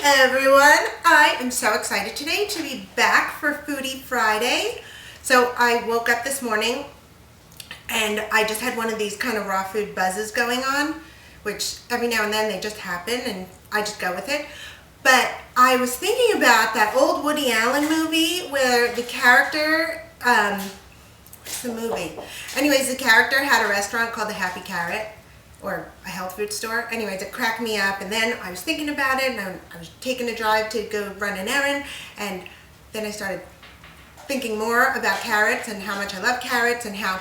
everyone, I am so excited today to be back for Foodie Friday. So I woke up this morning and I just had one of these kind of raw food buzzes going on, which every now and then they just happen and I just go with it. But I was thinking about that old Woody Allen movie where the character, what's the movie? Anyways, the character had a restaurant called the Happy Carrot, or a health food store. Anyways, it cracked me up, and then I was thinking about it, and I was taking a drive to go run an errand, and then I started thinking more about carrots and how much I love carrots and how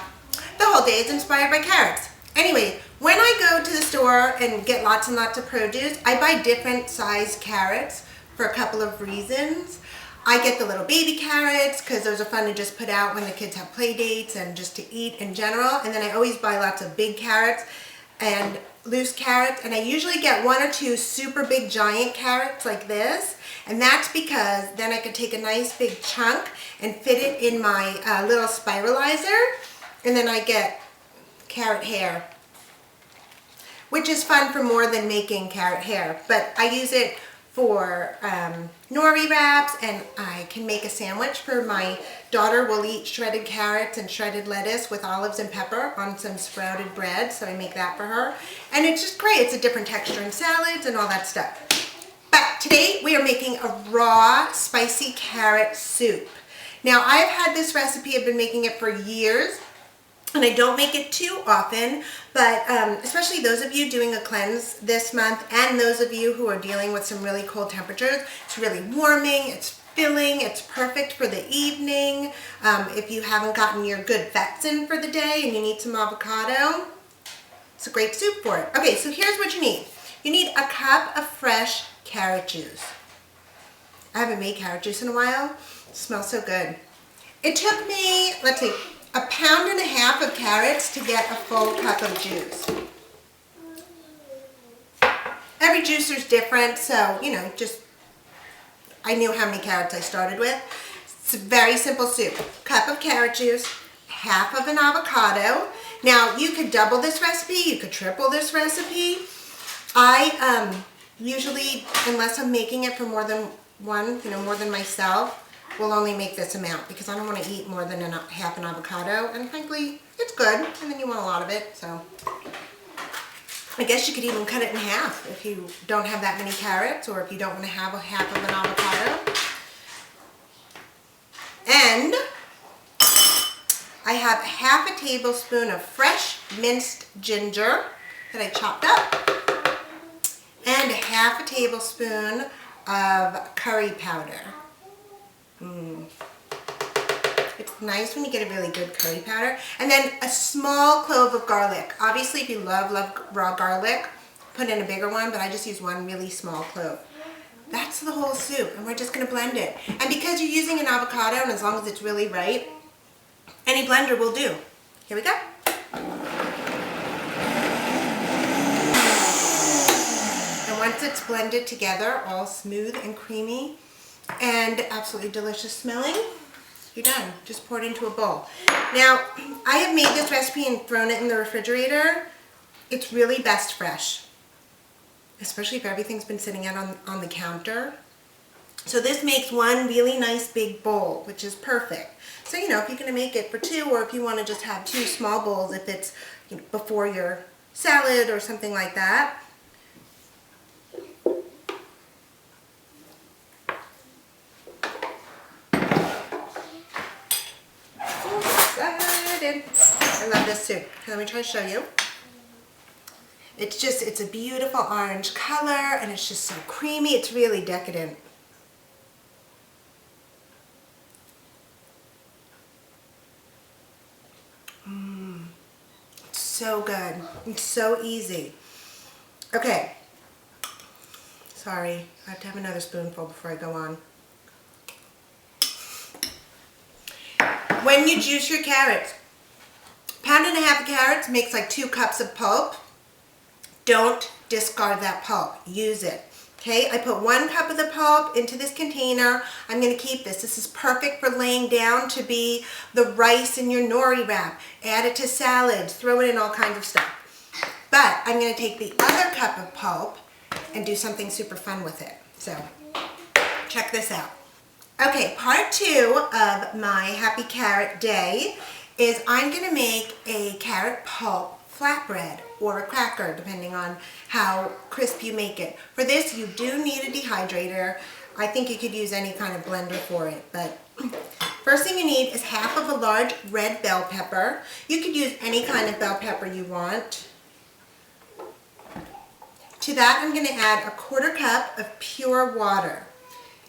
the whole day is inspired by carrots. Anyway, when I go to the store and get lots and lots of produce, I buy different size carrots for a couple of reasons. I get the little baby carrots because those are fun to just put out when the kids have play dates and just to eat in general. And then I always buy lots of big carrots and loose carrots, and I usually get one or two super big giant carrots like this, and that's because then I could take a nice big chunk and fit it in my little spiralizer, and then I get carrot hair, which is fun for more than making carrot hair, but I use it for nori wraps, and I can make a sandwich for my daughter. Will eat shredded carrots and shredded lettuce with olives and pepper on some sprouted bread, so I make that for her. And it's just great. It's a different texture in salads and all that stuff. But today we are making a raw spicy carrot soup. Now I've had this recipe, I've been making it for years, and I don't make it too often, but especially those of you doing a cleanse this month and those of you who are dealing with some really cold temperatures, it's really warming, it's filling, it's perfect for the evening. If you haven't gotten your good fats in for the day and you need some avocado, it's a great soup for it. Okay, so here's what you need. You need a cup of fresh carrot juice. I haven't made carrot juice in a while. It smells so good. It took me, let's see, 1.5 pounds of carrots to get a full cup of juice. Every juicer's different, so, you know, just, I knew how many carrots I started with. It's a very simple soup. Cup of carrot juice, half of an avocado. Now, you could double this recipe, you could triple this recipe. I usually, unless I'm making it for more than one, you know, more than myself, we'll only make this amount because I don't want to eat more than half an avocado, and frankly it's good, and then you want a lot of it, so I guess you could even cut it in half if you don't have that many carrots, or if you don't want to have a half of an avocado. And I have half a tablespoon of fresh minced ginger that I chopped up, and half a tablespoon of curry powder. It's nice when you get a really good curry powder. And then a small clove of garlic. Obviously, if you love raw garlic, put in a bigger one, but I just use one really small clove. That's the whole soup, and we're just going to blend it. And because you're using an avocado, and as long as it's really right, any blender will do. Here we go. And once it's blended together, all smooth and creamy, and absolutely delicious smelling, you're done. Just pour it into a bowl. Now, I have made this recipe and thrown it in the refrigerator. It's really best fresh, especially if everything's been sitting out on the counter. So this makes one really nice big bowl, which is perfect. So, you know, if you're going to make it for two, or if you want to just have two small bowls, if it's, you know, before your salad or something like that. I love this soup. Let me try to show you. It's a beautiful orange color, and it's just so creamy. It's really decadent. It's so good. It's so easy. Okay. Sorry, I have to have another spoonful before I go on. When you juice your carrots, 1.5 pounds of carrots makes like 2 cups of pulp. Don't discard that pulp. Use it. Okay, I put 1 cup of the pulp into this container. I'm going to keep this. This is perfect for laying down to be the rice in your nori wrap. Add it to salads. Throw it in all kinds of stuff. But I'm going to take the other cup of pulp and do something super fun with it. So check this out. Okay, part 2 of my happy carrot day is I'm going to make a carrot pulp flatbread or a cracker, depending on how crisp you make it. For this, you do need a dehydrator. I think you could use any kind of blender for it, but first thing you need is half of a large red bell pepper. You could use any kind of bell pepper you want. To that, I'm going to add a 1/4 cup of pure water.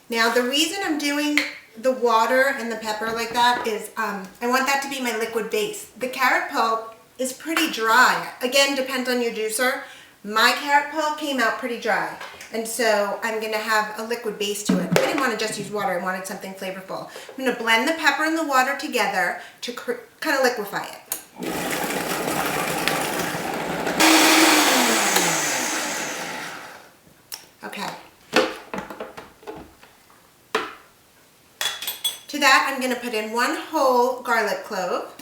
Now, the reason I'm doing the water and the pepper like that is I want that to be my liquid base. The carrot pulp is pretty dry. Again, depends on your juicer. My carrot pulp came out pretty dry, and so I'm going to have a liquid base to it. I didn't want to just use water. I wanted something flavorful. I'm going to blend the pepper and the water together to kind of liquefy it. Okay. To that, I'm going to put in 1 whole garlic clove,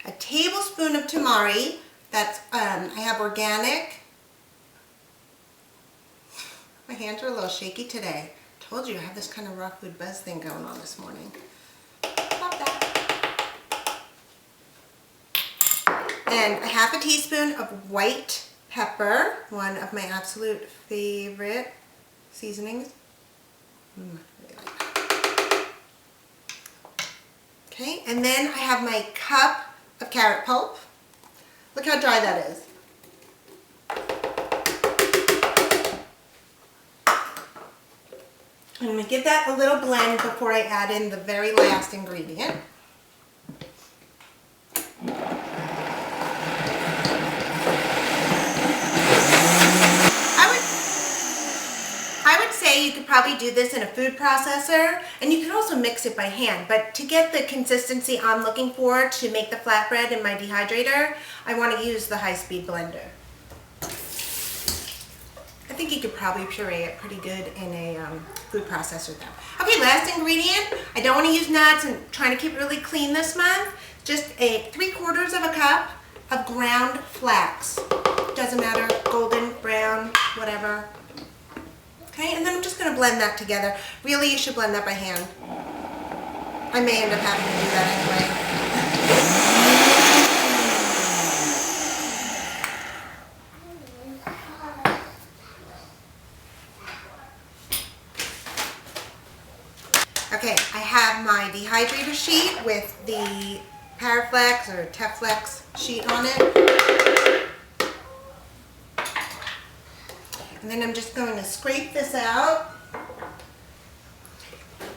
a tablespoon of tamari. That's I have organic. My hands are a little shaky today. Told you I have this kind of raw food buzz thing going on this morning. Love that. And a 1/2 teaspoon of white pepper, one of my absolute favorite seasonings. Really like that. Okay, and then I have my cup of carrot pulp. Look how dry that is. I'm going to give that a little blend before I add in the very last ingredient. You could probably do this in a food processor, and you could also mix it by hand, but to get the consistency I'm looking for to make the flatbread in my dehydrator, I want to use the high-speed blender. I think you could probably puree it pretty good in a food processor though. Okay, last ingredient. I don't want to use nuts and trying to keep it really clean this month. Just a 3/4 of a cup of ground flax. Doesn't matter, golden, brown, whatever. Okay, and then I'm just going to blend that together. Really, you should blend that by hand. I may end up having to do that anyway. Okay, I have my dehydrator sheet with the Paraflex or Teflex sheet on it. And then I'm just going to scrape this out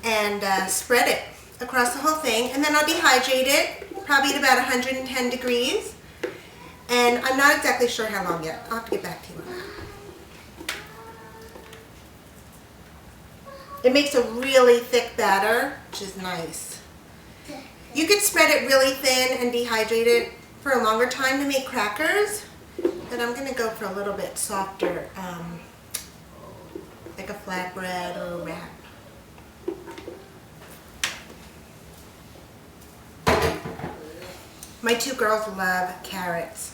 and spread it across the whole thing. And then I'll dehydrate it, probably at about 110 degrees. And I'm not exactly sure how long yet. I'll have to get back to you on that. It makes a really thick batter, which is nice. You could spread it really thin and dehydrate it for a longer time to make crackers. But I'm going to go for a little bit softer, like a flatbread or a wrap. My 2 girls love carrots.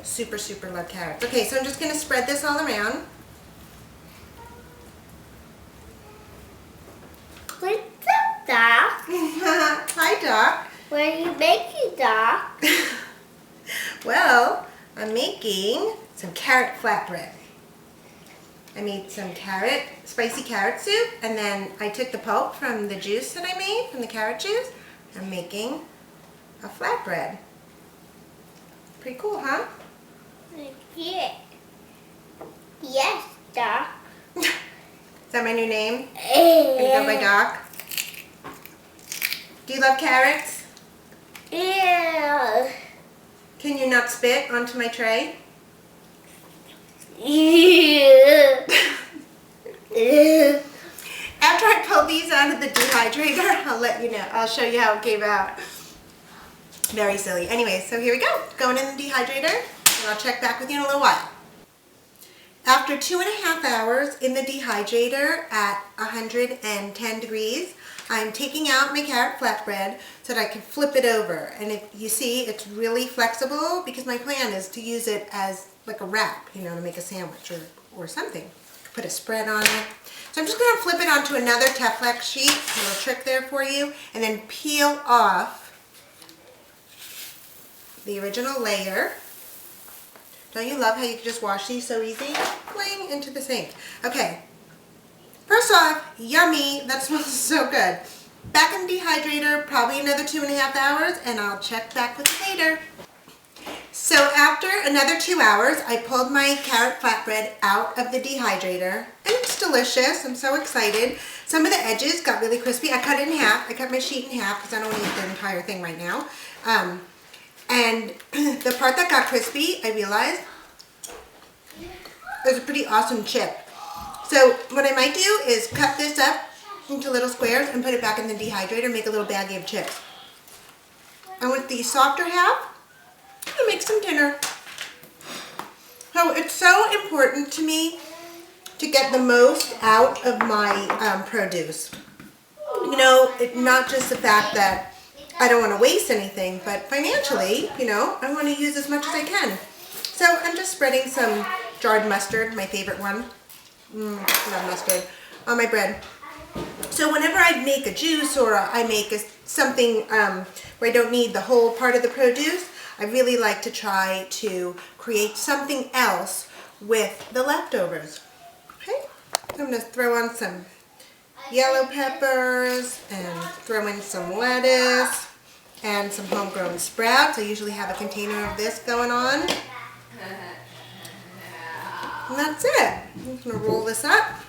Super, super love carrots. Okay, so I'm just going to spread this all around. What's up, Doc? Hi, Doc. What are you making, Doc? Well, I'm making some carrot flatbread. I made some spicy carrot soup, and then I took the pulp from the juice that I made, from the carrot juice. I'm making a flatbread. Pretty cool, huh? Yeah. Yes, Doc. Is that my new name? Gonna go by Doc? Do you love carrots? Yeah. Can you not spit onto my tray? Yeah. After I pull these out of the dehydrator, I'll let you know. I'll show you how it came out. Very silly. Anyway, so here we go. Going in the dehydrator, and I'll check back with you in a little while. After 2.5 hours in the dehydrator at 110 degrees, I'm taking out my carrot flatbread so that I can flip it over. And if you see, it's really flexible because my plan is to use it as like a wrap, you know, to make a sandwich or something. Put a spread on it. So I'm just going to flip it onto another Teflon sheet, a little trick there for you, and then peel off the original layer. Don't you love how you can just wash these so easy? Fling into the sink. Okay. First off, yummy. That smells so good. Back in the dehydrator, probably another 2.5 hours, and I'll check back with you later. So after another 2 hours, I pulled my carrot flatbread out of the dehydrator, and it's delicious. I'm so excited. Some of the edges got really crispy. I cut it in half. I cut my sheet in half because I don't want to eat the entire thing right now. And the part that got crispy, I realized, is a pretty awesome chip. So what I might do is cut this up into little squares and put it back in the dehydrator and make a little baggie of chips. And with the softer half, I'll make some dinner. So it's so important to me to get the most out of my produce. You know, not just the fact that I don't want to waste anything, but financially, you know, I want to use as much as I can. So I'm just spreading some jarred mustard, my favorite one. Love mustard, on my bread. So whenever I make a juice or I make something where I don't need the whole part of the produce, I really like to try to create something else with the leftovers. Okay, so I'm going to throw on some yellow peppers and throw in some lettuce and some homegrown sprouts. I usually have a container of this going on. And that's it. I'm just going to roll this up.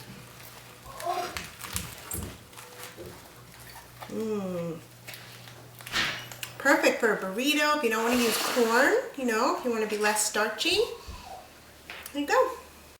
Perfect for a burrito if you don't want to use corn, you know, if you want to be less starchy. There you go.